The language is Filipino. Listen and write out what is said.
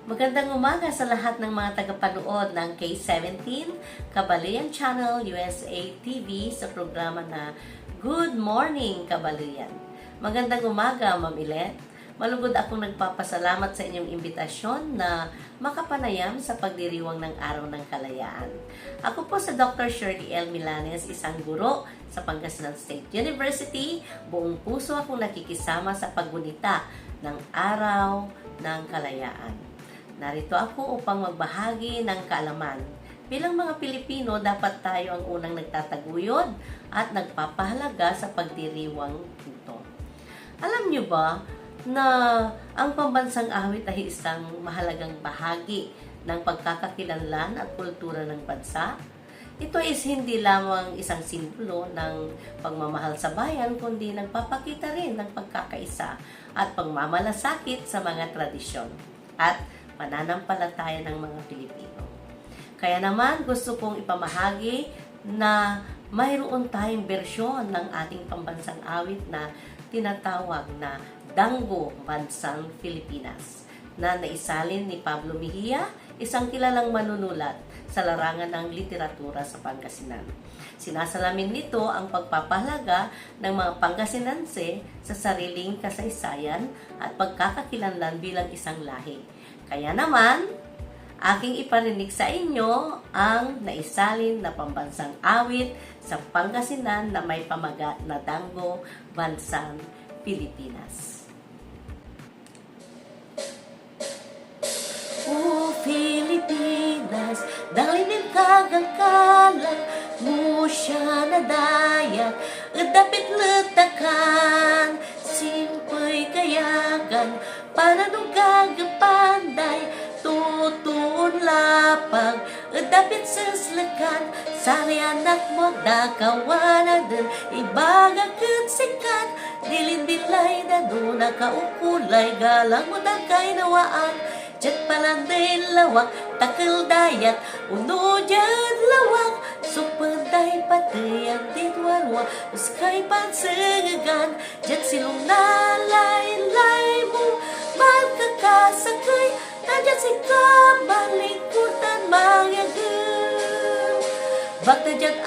Magandang umaga sa lahat ng mga tagapanood ng K17 Kabalayan Channel USA TV sa programa na Good Morning Kabalayan. Magandang umaga, Ma'am Ilet. Malugod akong nagpapasalamat sa inyong imbitasyon na makapanayam sa pagdiriwang ng Araw ng Kalayaan. Ako po sa Dr. Shirley L. Milanes, isang guro sa Pangasinan State University. Buong puso akong nakikisama sa paggunita ng Araw ng Kalayaan. Narito ako upang magbahagi ng kaalaman. Bilang mga Pilipino, dapat tayo ang unang nagtataguyod at nagpapahalaga sa pagdiriwang nito. Alam niyo ba na ang pambansang awit ay isang mahalagang bahagi ng pagkakakilanlan at kultura ng bansa? Ito is hindi lamang isang simbolo ng pagmamahal sa bayan, kundi nagpapakita rin ng pagkakaisa at pagmamalasakit sa mga tradisyon at pananampalataya ng mga Pilipino. Kaya naman gusto kong ipamahagi na mayroon tayong bersyon ng ating pambansang awit na tinatawag na Dango Bansang Pilipinas na naisalin ni Pablo Mejia, isang kilalang manunulat sa larangan ng literatura sa Pangasinan. Sinasalamin nito ang pagpapahalaga ng mga Pangasinense sa sariling kasaysayan at pagkakakilanlan bilang isang lahi. Kaya naman, aking iparinig sa inyo ang naisalin na pambansang awit sa Pangasinan na may pamagat na Dango Bansang Pilipinas. O Pilipinas, dalinin kagangkalan mo siya na dayak, dapit letakan, simpoy kayagan, pananong gagapanday, tutun lapag, dapit sislakan, sari anak mo dakawana din, ibagakit sikat, dilin-dilay na doon nakaukulay, galang mo dagkay nawaan, jet palanday lawak, takil dayat, uno dyan lawak, supanday pati ang ditwarwa, uskay pansagagan, jet silong nalay-lay mo, magkakasakay, nadyan si kabalikutan mangyagan, bakta dyan